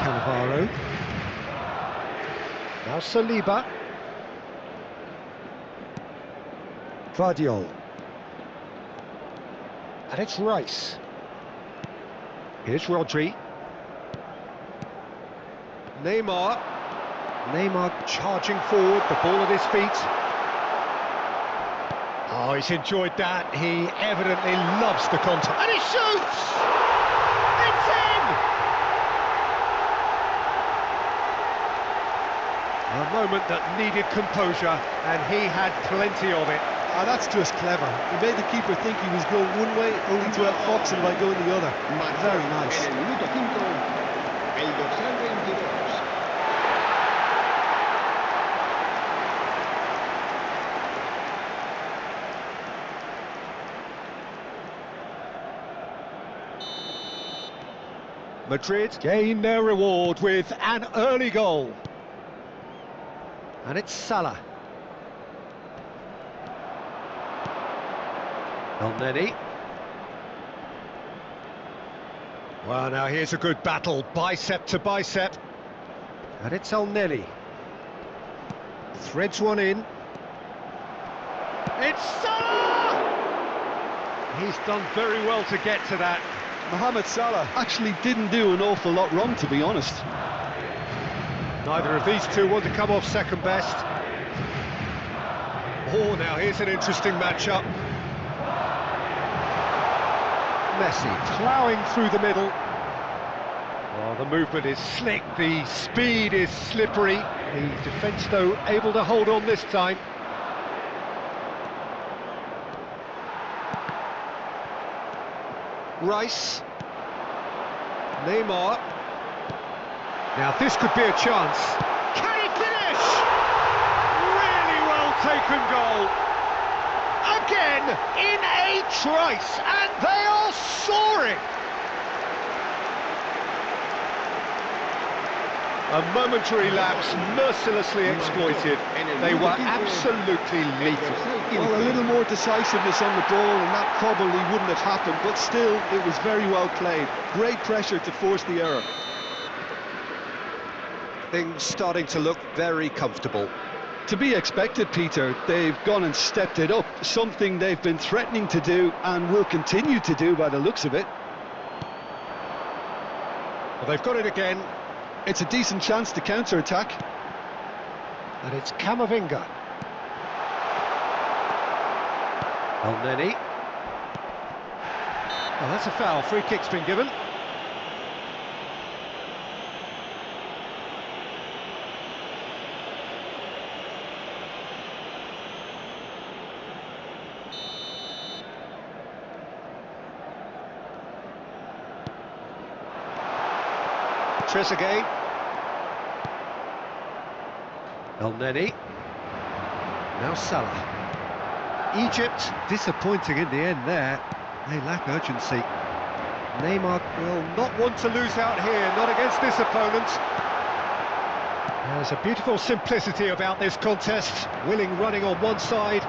Cannavaro. Now Saliba. Guardiol. And it's Rice. Here's Rodri. Neymar. Neymar charging forward, the ball at his feet. Oh, he's enjoyed that. He evidently loves the contact. And he shoots! It's in! A moment that needed composure, and he had plenty of it. Ah, that's just clever. He made the keeper think he was going one way, only to outfox him by going the other. Very nice. En el minuto 5, el dorsal 22. Madrid gain their reward with an early goal. And it's Salah. El-Neni. Well, now here's a good battle, bicep to bicep. And it's El-Neni. Threads one in. It's Salah! He's done very well to get to that. Mohamed Salah actually didn't do an awful lot wrong, to be honest. Neither of these two want to come off second best. Oh, now here's an interesting matchup. Messi ploughing through the middle. Oh, the movement is slick, the speed is slippery. The defence, though, able to hold on this time. Rice. Neymar. Now this could be a chance. Can he finish? Really well taken goal. Again in a trice, and they are soaring. A momentary lapse mercilessly exploited. They were absolutely lethal. Well, a little more decisiveness on the ball and that probably wouldn't have happened, but still, it was very well played. Great pressure to force the error. Things starting to look very comfortable. To be expected, Peter. They've gone and stepped it up, something they've been threatening to do and will continue to do by the looks of it. Well, they've got it again. It's a decent chance to counter-attack. And it's Camavinga. El Neni. Oh, that's a foul. Free kick's been given. Trezeguet. El Neni. Now Salah. Egypt disappointing in the end there. They lack urgency. Neymar will not want to lose out here, not against this opponent. There's a beautiful simplicity about this contest. Willing running on one side,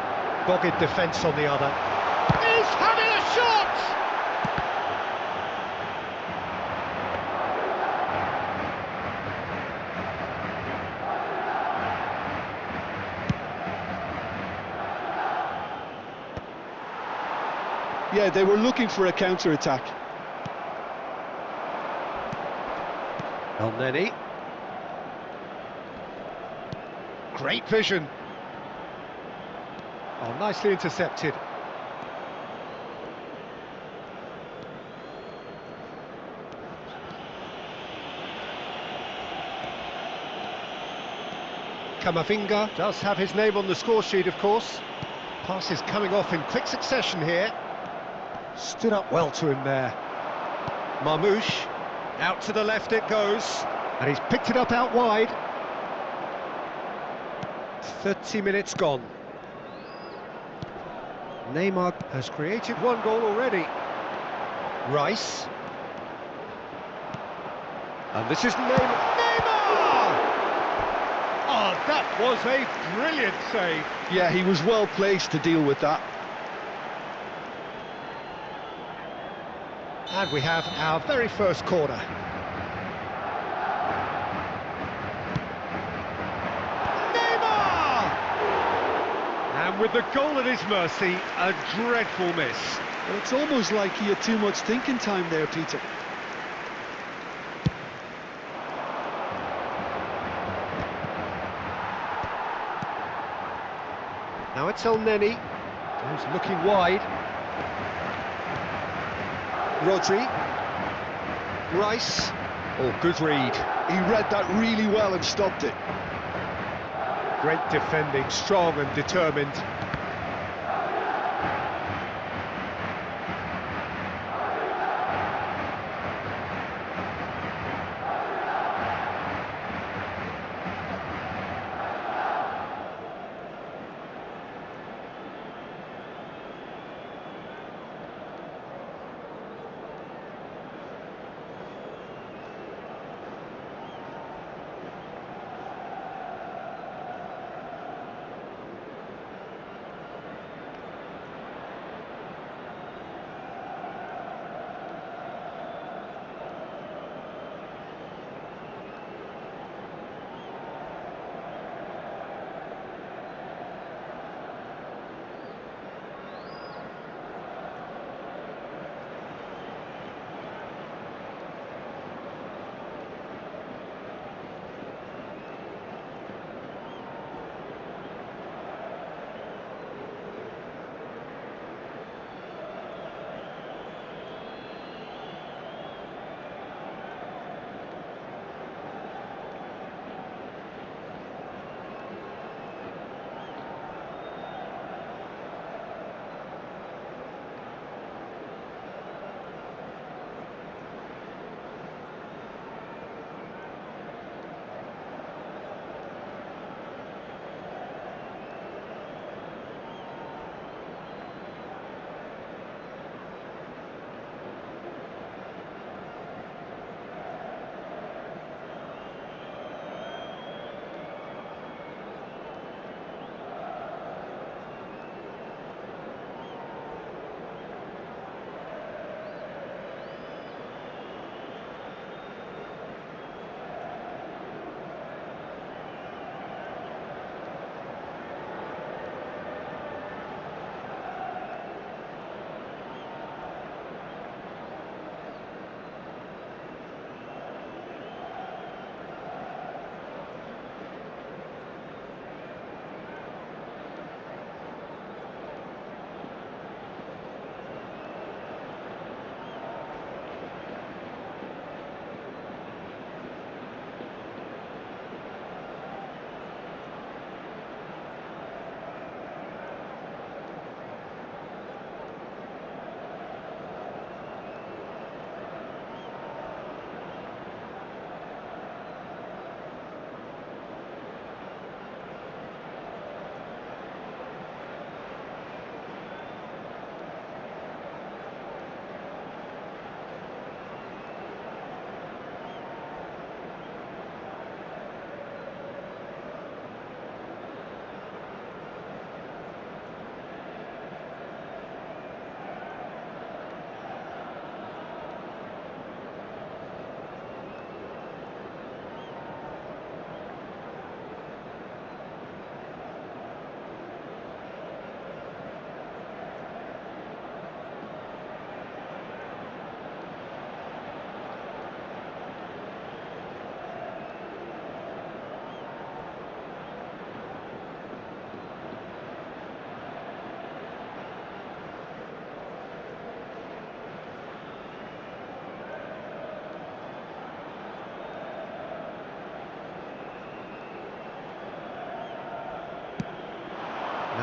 dogged defence on the other. He's having a shot! Yeah, they were looking for a counter-attack. El Neni. Great vision. Oh, nicely intercepted. Camavinga does have his name on the score sheet, of course. Pass is coming off in quick succession here. Stood up well to him there. Marmoush, out to the left it goes, and he's picked it up out wide. 30 minutes gone. Neymar has created one goal already. Rice. And this is Neymar. Neymar! Oh, that was a brilliant save. Yeah, he was well placed to deal with that. And we have our very first corner. Neymar! And with the goal at his mercy, a dreadful miss. Well, it's almost like he had too much thinking time there, Peter. Now it's El Neni, who's looking wide. Rodri. Rice. Oh, good read. He read that really well and stopped it. Great defending, strong and determined.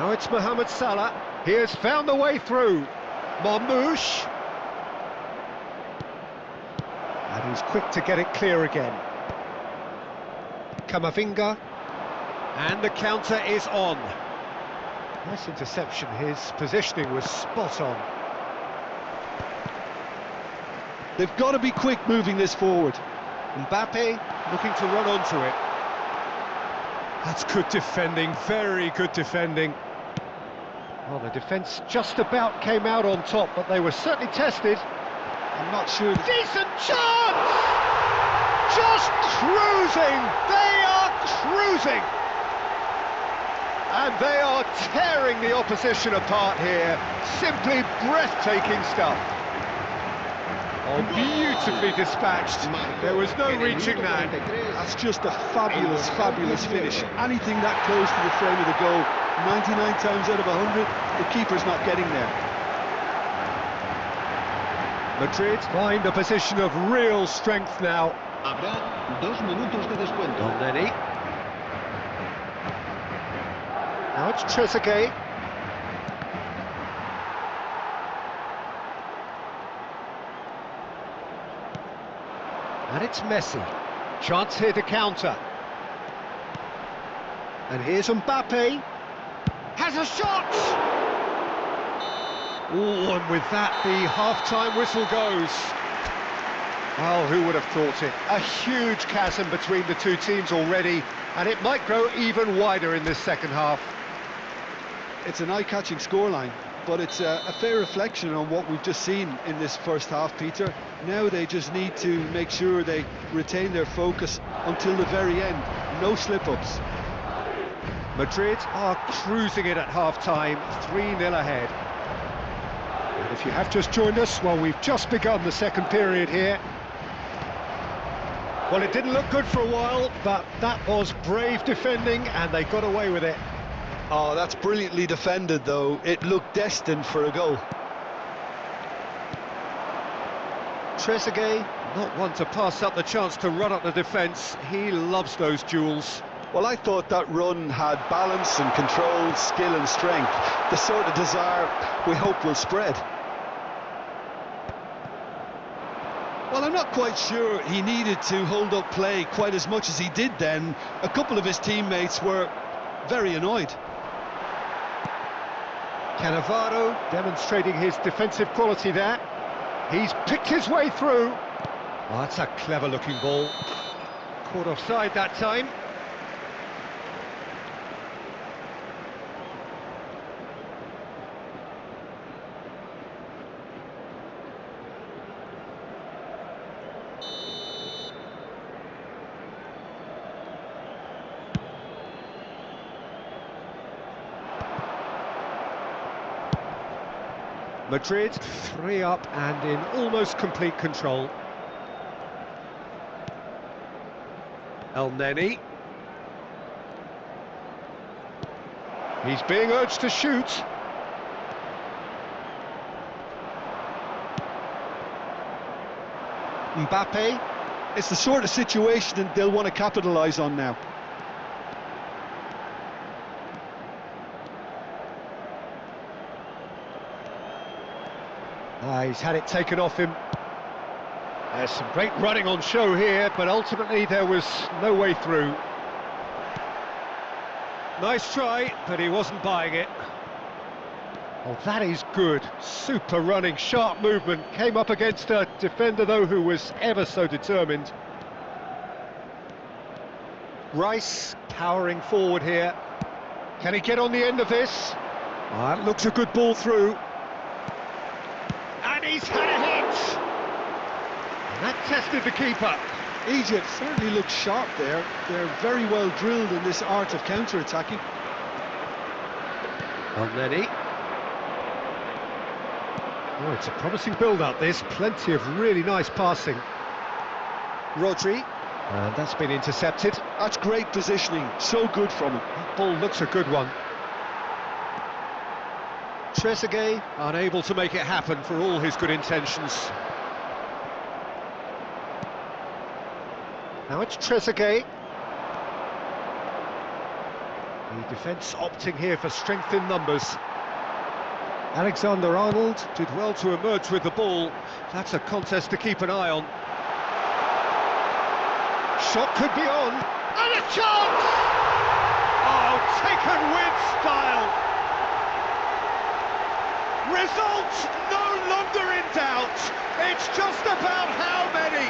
Now it's Mohamed Salah. He has found the way through. Marmoush. And he's quick to get it clear again. Camavinga. And the counter is on. Nice interception. His positioning was spot on. They've got to be quick moving this forward. Mbappe looking to run onto it. That's good defending, very good defending. Well, the defence just about came out on top, but they were certainly tested. I'm not sure. Decent chance! Just cruising! They are cruising! And they are tearing the opposition apart here. Simply breathtaking stuff. Oh, beautifully dispatched. There was no reaching that. That's just a fabulous, fabulous finish. Anything that close to the frame of the goal, 99 times out of 100, the keeper's not getting there. Madrid find a position of real strength now. Habrá 2 minutos de descuento. Elneny. Now it's Trezeguet. And it's Messi. Chance here to counter. And here's Mbappe. Has a shot! Oh, and with that, the half-time whistle goes. Well, who would have thought it? A huge chasm between the two teams already, and it might grow even wider in this second half. It's an eye-catching scoreline, but it's a fair reflection on what we've just seen in this first half, Peter. Now they just need to make sure they retain their focus until the very end. No slip-ups. Madrid are cruising it at half-time, 3-0 ahead. And if you have just joined us, well, we've just begun the second period here. Well, it didn't look good for a while, but that was brave defending, and they got away with it. Oh, that's brilliantly defended, though. It looked destined for a goal. Trezeguet, not one to pass up the chance to run up the defence. He loves those duels. Well, I thought that run had balance and control, skill and strength. The sort of desire we hope will spread. Well, I'm not quite sure he needed to hold up play quite as much as he did then. A couple of his teammates were very annoyed. Cannavaro demonstrating his defensive quality there. He's picked his way through. Oh, that's a clever-looking ball. Caught offside that time. Madrid 3 up and in almost complete control. Elneny. He's being urged to shoot. Mbappe. It's the sort of situation that they'll want to capitalise on now. He's had it taken off him. There's some great running on show here, but ultimately there was no way through. Nice try, but he wasn't buying it. Oh, that is good. Super running, sharp movement. Came up against a defender, though, who was ever so determined. Rice powering forward here. Can he get on the end of this? Oh, that looks a good ball through. And he's had a hit! And that tested the keeper. Egypt certainly looks sharp there. They're very well drilled in this art of counter-attacking. Elneny. Oh, it's a promising build-up, this. Plenty of really nice passing. Rodri. And that's been intercepted. That's great positioning. So good from him. That ball looks a good one. Trezeguet unable to make it happen for all his good intentions. Now it's Trezeguet. The defence opting here for strength in numbers. Alexander-Arnold did well to emerge with the ball. That's a contest to keep an eye on. Shot could be on, and a chance! Oh, taken with style! Result no longer in doubt. It's just about how many.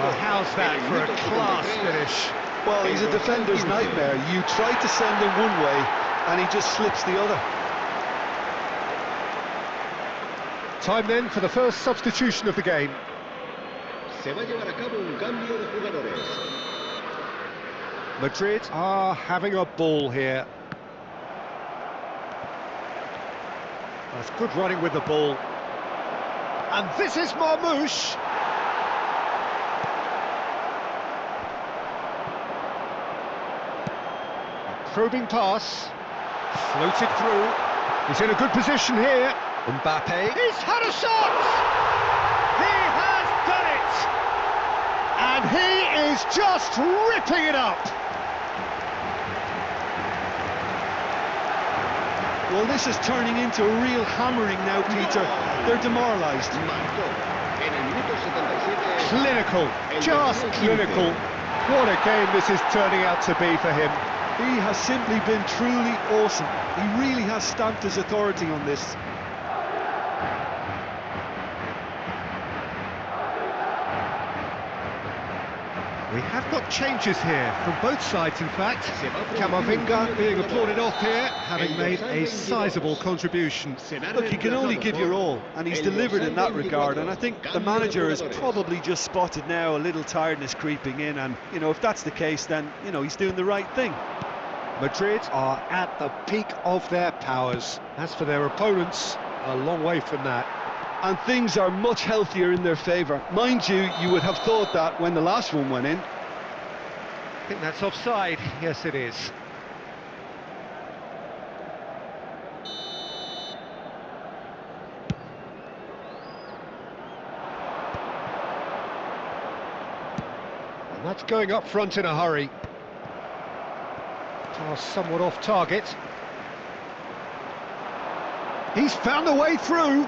Well, how's that for a class finish? Well, he's a defender's nightmare. You try to send him one way, and he just slips the other. Time then for the first substitution of the game. Se va a llevar a cabo un cambio de jugadores. Madrid are having a ball here. That's good running with the ball. And this is Marmoush. A probing pass. Floated through. He's in a good position here. Mbappe. He's had a shot! He has done it! And he is just ripping it up! Well, this is turning into a real hammering now, Peter. They're demoralised. Marcó en el minuto 77. Clinical, just clinical. What a game this is turning out to be for him. He has simply been truly awesome. He really has stamped his authority on this. We have got changes here, from both sides in fact. Camavinga being applauded off here, having made a sizable contribution. Look, you can only give your all, and he's delivered in that regard, and I think the manager has probably just spotted now a little tiredness creeping in, and, you know, if that's the case, then, you know, he's doing the right thing. Madrid are at the peak of their powers. As for their opponents, a long way from that. And things are much healthier in their favour. Mind you, you would have thought that when the last one went in. I think that's offside. Yes, it is. And that's going up front in a hurry. Pass somewhat off target. He's found a way through.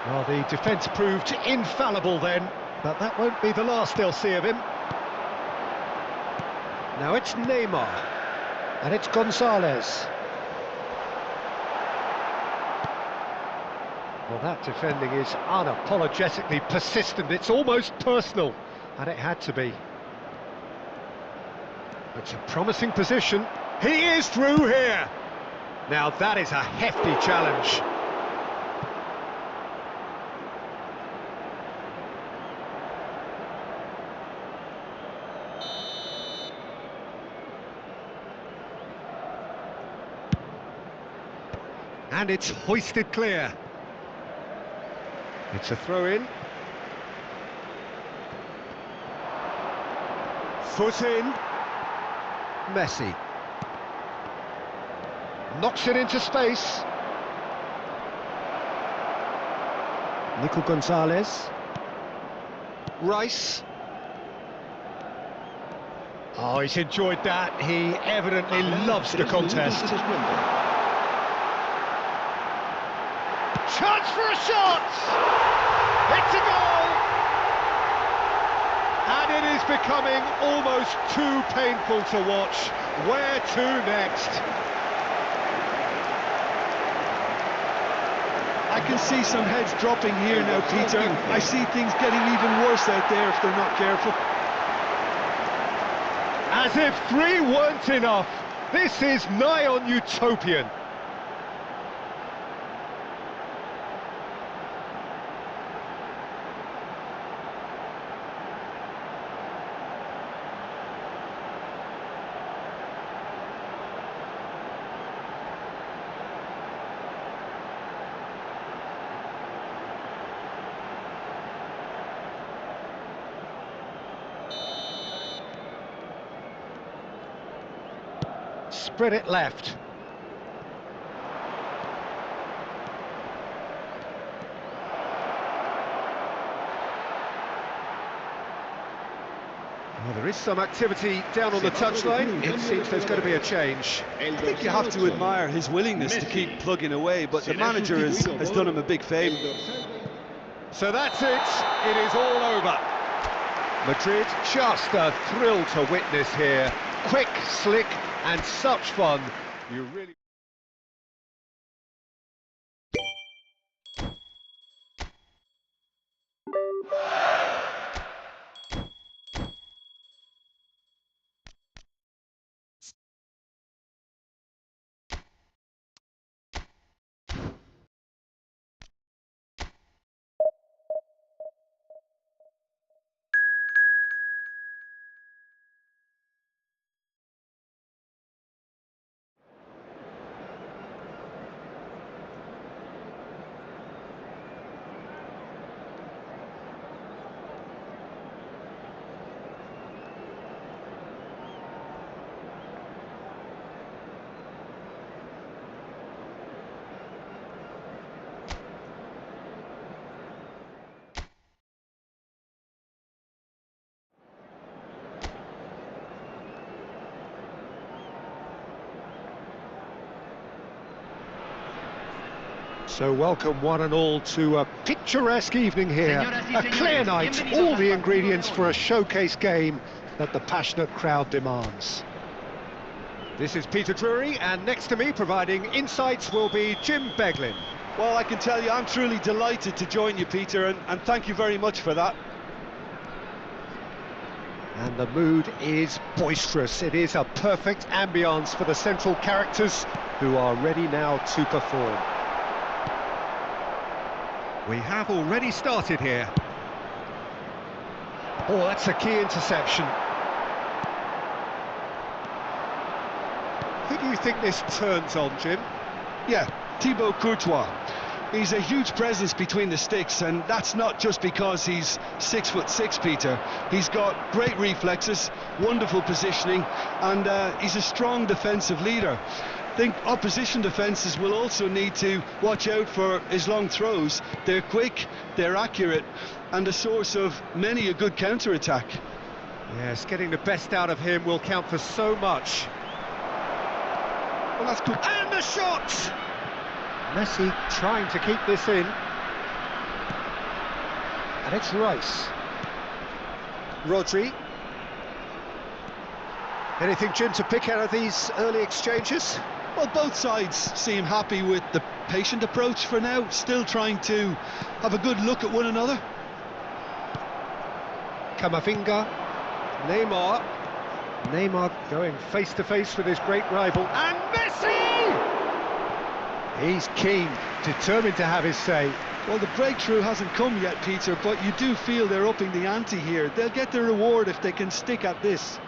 Well, the defence proved infallible then, but that won't be the last they'll see of him. Now it's Neymar, and it's Gonzalez. Well, that defending is unapologetically persistent. It's almost personal, and it had to be. It's a promising position. He is through here. Now that is a hefty challenge. And it's hoisted clear. It's a throw-in. Foot in. Messi. Knocks it into space. Nico Gonzalez. Rice. Oh, he's enjoyed that. He evidently loves the contest. Chance for a shot! It's a goal! And it is becoming almost too painful to watch. Where to next? I can see some heads dropping here now, Peter. I see things getting even worse out there if they're not careful. As if 3 weren't enough. This is nigh on utopian. Spread it left. is some activity down on the touchline. It seems there's going to be a change. I think you have to admire his willingness to keep plugging away, but the manager has done him a big favour. So that's it. It is all over. Madrid, just a thrill to witness here. Quick, slick, and such fun. You really... So welcome one and all to a picturesque evening here. A clear night, all the ingredients for a showcase game that the passionate crowd demands. This is Peter Drury, and next to me providing insights will be Jim Beglin. Well, I can tell you I'm truly delighted to join you, Peter, and thank you very much for that. And the mood is boisterous. It is a perfect ambience for the central characters who are ready now to perform. We have already started here. Oh, that's a key interception. Who do you think this turns on, Jim? Yeah, Thibaut Courtois. He's a huge presence between the sticks, and that's not just because he's 6'6", Peter. He's got great reflexes, wonderful positioning, and he's a strong defensive leader. I think opposition defences will also need to watch out for his long throws. They're quick, they're accurate, and a source of many a good counter-attack. Yes, getting the best out of him will count for so much. Well, that's good. And the shot! Messi trying to keep this in. And it's Rice. Rodri. Anything, Jim, to pick out of these early exchanges? Well, both sides seem happy with the patient approach for now, still trying to have a good look at one another. Camavinga, Neymar. Neymar going face-to-face with his great rival. And Messi! He's keen, determined to have his say. Well, the breakthrough hasn't come yet, Peter, but you do feel they're upping the ante here. They'll get their reward if they can stick at this.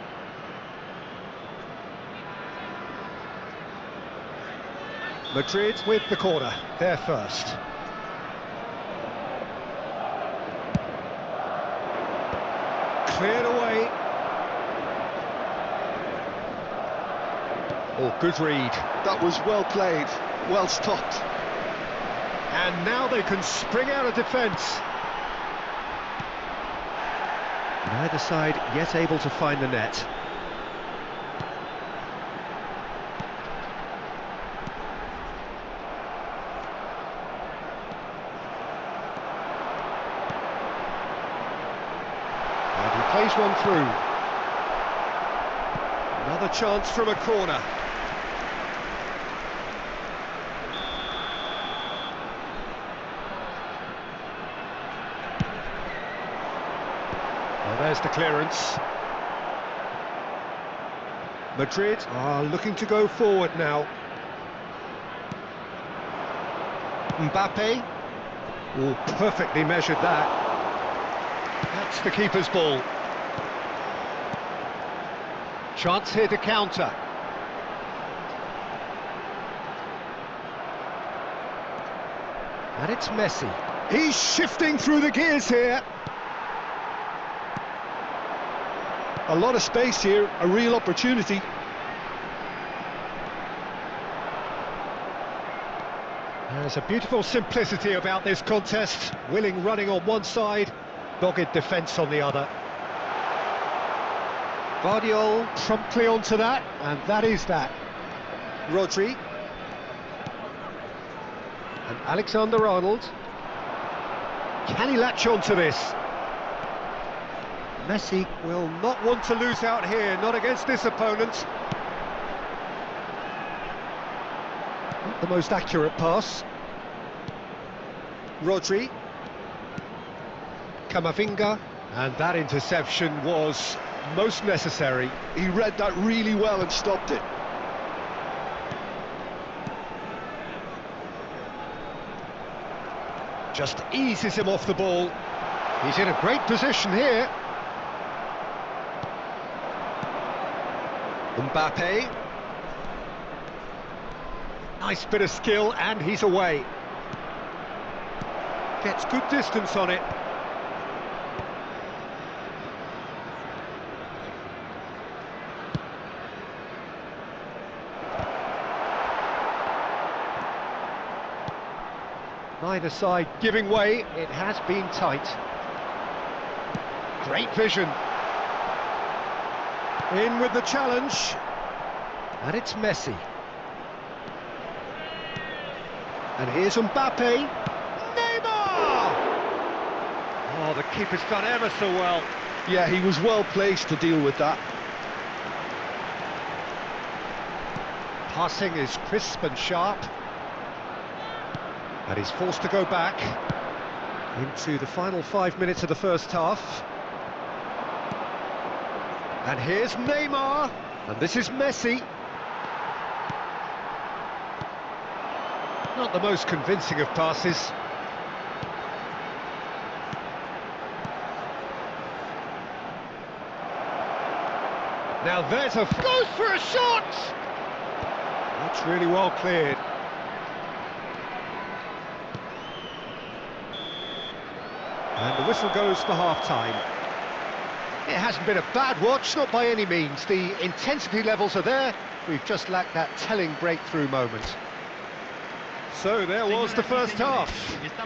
Madrid with the corner, they're first. Cleared away. Oh, good read. That was well played, well stopped. And now they can spring out of defence. Neither side yet able to find the net. Plays one through. Another chance from a corner. Well, there's the clearance. Madrid are looking to go forward now. Mbappe. Oh, perfectly measured that. That's the keeper's ball. Chance here to counter. And it's Messi. He's shifting through the gears here. A lot of space here, a real opportunity. There's a beautiful simplicity about this contest. Willing running on one side, dogged defence on the other. Guardiol promptly onto that, and that is that. Rodri. And Alexander-Arnold. Can he latch on to this? Messi will not want to lose out here, not against this opponent. Not the most accurate pass. Rodri. Camavinga. And that interception was most necessary. He read that really well and stopped it. Just eases him off the ball. He's in a great position here. Mbappe. Nice bit of skill, and he's away. Gets good distance on it. Neither side giving way. It has been tight. Great vision. In with the challenge. And it's Messi. And here's Mbappe. Neymar! Oh, the keeper's done ever so well. Yeah, he was well placed to deal with that. Passing is crisp and sharp. And he's forced to go back into the final 5 minutes of the first half. And here's Neymar, and this is Messi. Not the most convincing of passes. Now there's goes for a shot! That's really well cleared. And the whistle goes for half-time. It hasn't been a bad watch, not by any means. The intensity levels are there. We've just lacked that telling breakthrough moment. So there was the first half.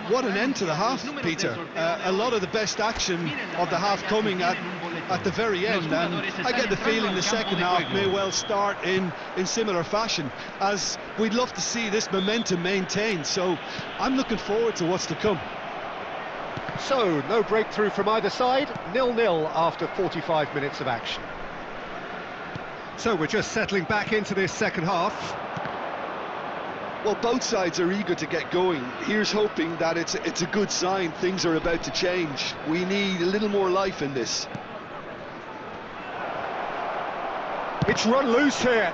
What an end to the half, Peter. A lot of the best action of the half coming at the very end, and I get the feeling the second half may well start in similar fashion, as we'd love to see this momentum maintained. So I'm looking forward to what's to come. So, no breakthrough from either side, 0-0 after 45 minutes of action. So we're just settling back into this second half. Well, both sides are eager to get going. Here's hoping that it's a good sign things are about to change. We need a little more life in this. It's run loose here.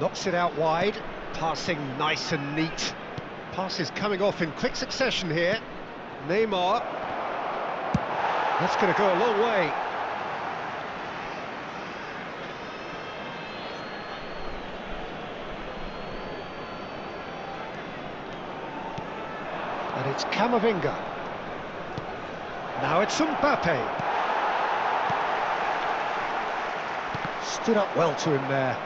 Knocks it out wide. Passing nice and neat. Passes coming off in quick succession here. Neymar. That's going to go a long way. And it's Camavinga. Now it's Mbappe. Stood up well to him there.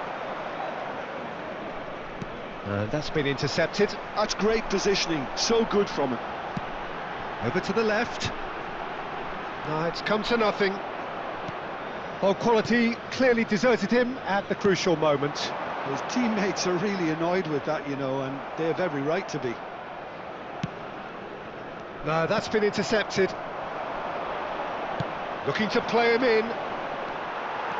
And that's been intercepted. That's great positioning, so good from him. Over to the left. No, it's come to nothing. Well, quality clearly deserted him at the crucial moment. His teammates are really annoyed with that, you know, and they have every right to be. No, that's been intercepted. Looking to play him in.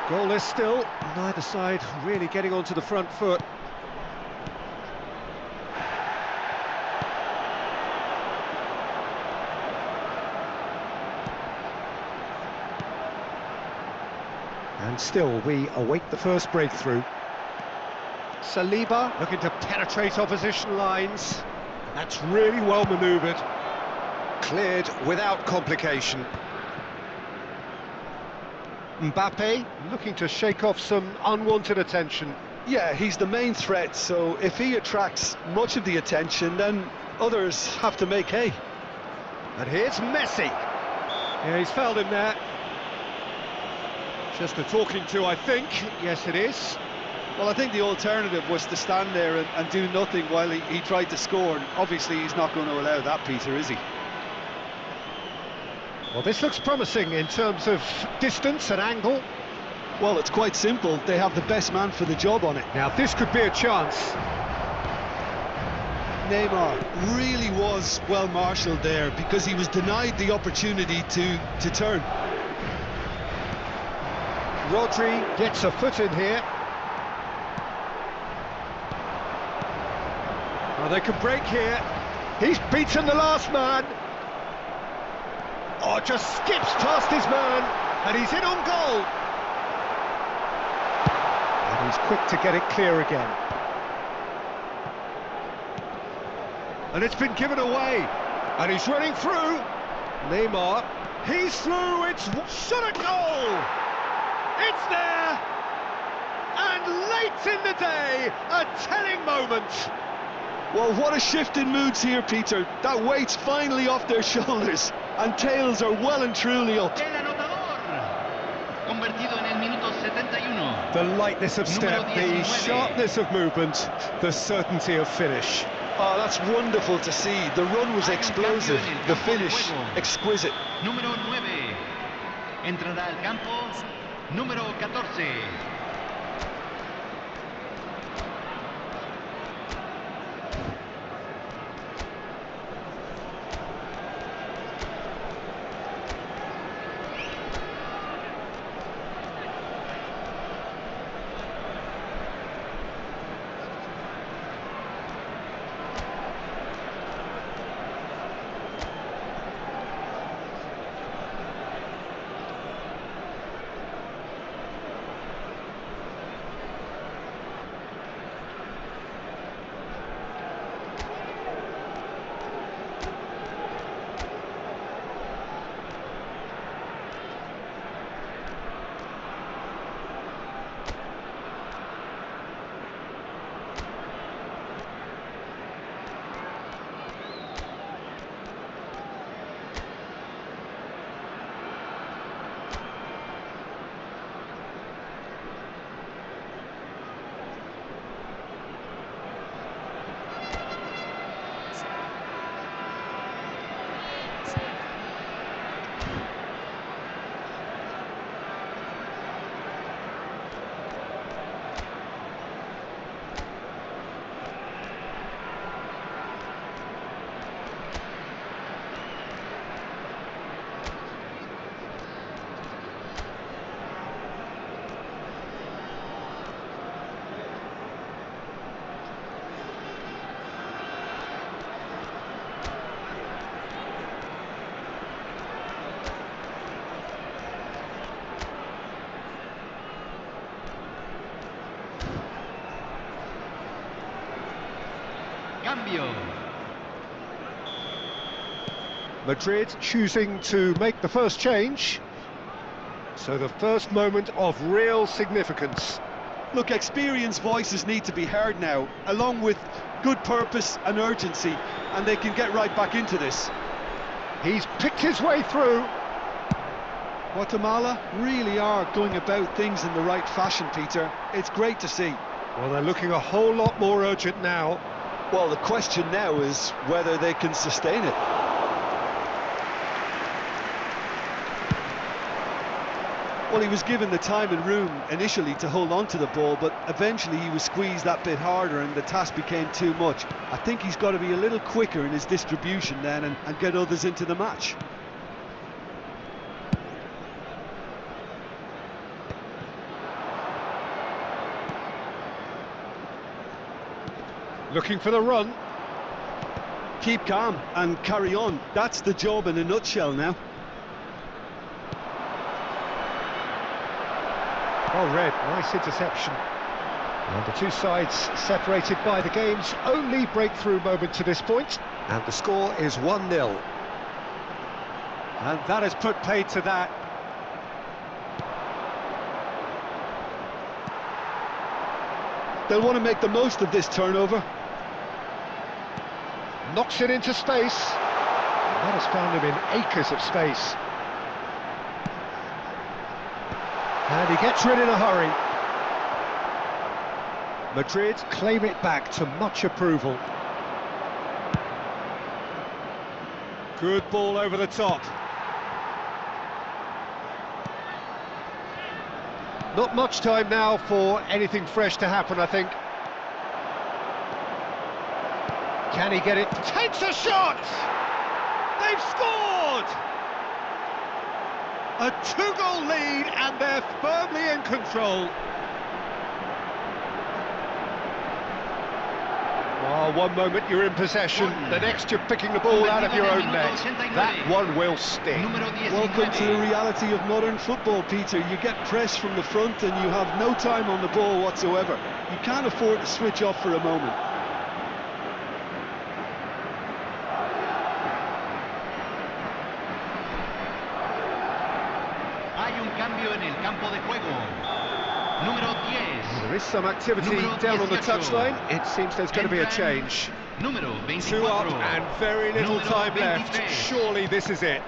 Goalless still. Neither side really getting onto the front foot. And still, we await the first breakthrough. Saliba looking to penetrate opposition lines. That's really well manoeuvred. Cleared without complication. Mbappe looking to shake off some unwanted attention. Yeah, he's the main threat, so if he attracts much of the attention, then others have to make hay. And here's Messi. Yeah, he's fouled him there. Just a talking to, I think. Yes, it is. Well, I think the alternative was to stand there and do nothing while he tried to score. And obviously, he's not going to allow that, Peter, is he? Well, this looks promising in terms of distance and angle. Well, it's quite simple. They have the best man for the job on it. Now, this could be a chance. Neymar really was well marshalled there because he was denied the opportunity to turn. Rodri gets a foot in here. Well, they can break here. He's beaten the last man. Oh, just skips past his man, and he's in on goal. And he's quick to get it clear again. And it's been given away, and he's running through. Neymar, he's through, it's shot at goal! It's there! And late in the day, a telling moment. Well, what a shift in moods here, Peter. That weight's finally off their shoulders, and tails are well and truly up. El anotador, convertido en el minuto 71. The lightness of step, Número the 19. sharpness of movement, the certainty of finish. Oh, that's wonderful to see. The run was Hay un explosive, cambio en el the campo de finish juego. exquisite. Número 9. Entrará al campo. Número 14. Cambio. Madrid choosing to make the first change. So the first moment of real significance. Look, experienced voices need to be heard now, along with good purpose and urgency, and they can get right back into this. He's picked his way through. Guatemala really are going about things in the right fashion, Peter. It's great to see. Well, they're looking a whole lot more urgent now. Well, the question now is whether they can sustain it. Well, he was given the time and room initially to hold on to the ball, but eventually he was squeezed that bit harder and the task became too much. I think he's got to be a little quicker in his distribution then and get others into the match. Looking for the run. Keep calm and carry on. That's the job in a nutshell now. Well read, nice interception. And the two sides separated by the game's only breakthrough moment to this point. And the score is 1-0. And that has put paid to that. They'll want to make the most of this turnover. Knocks it into space. And that has found him in acres of space. And he gets rid in a hurry. Madrid claim it back to much approval. Good ball over the top. Not much time now for anything fresh to happen, I think. Can he get it? Takes a shot! They've scored! A 2-goal lead and they're firmly in control. Oh, one moment you're in possession, the next you're picking the ball out of your own net. That one will sting. Welcome to the reality of modern football, Peter. You get press from the front and you have no time on the ball whatsoever. You can't afford to switch off for a moment. Hay un cambio en el campo de juego. Número 10. There is some activity down on the touchline. It seems there's going to be a change. Número 24. 2 up and very little time left. Surely this is it.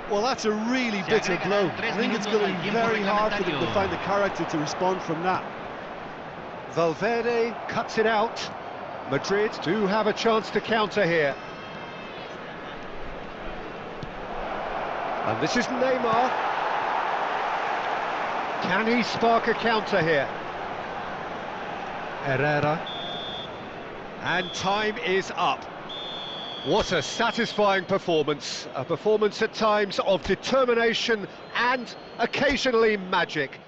Well, that's a really bitter blow. I think it's going to be very hard for them to find the character to respond from that. Valverde cuts it out. Madrid do have a chance to counter here. And this is Neymar. Can he spark a counter here? Herrera. And time is up. What a satisfying performance. A performance at times of determination and occasionally magic.